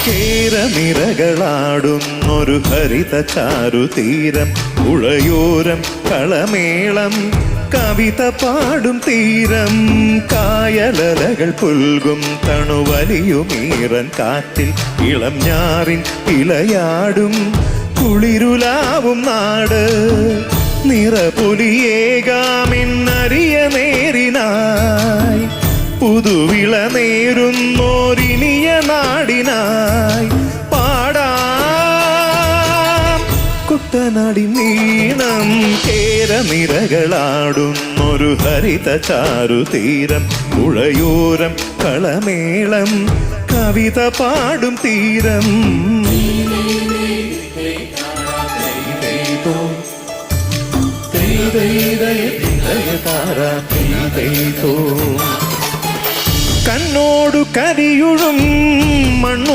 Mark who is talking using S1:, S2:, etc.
S1: കേരനിരകളാടുന്നൊരു ഹരിത ചാരുതീരം, പുഴയോരം കളമേളം കവിത പാടും തീരം, കായലലകൾ പുൽകും തണുവലിയുമീറൻ കാറ്റിൽ ഇളം ഞാറിൻ ഇളയാടും കുളിരുലാവും നാട്, നിറപൊലിയേകാമെന്നറിയ നേരിനായി, പുതുവിള നേരുന്നോരിനിയ നാടിനായി പാടാം കുട്ടനാടി നീണം. കേരനിരകളാടുന്നൊരു ഹരിത ചാരുതീരം, പുഴയോരം കളമേളം കവിത പാടും തീരം. കണ്ണോടു കരിയുഴും മണ്ണു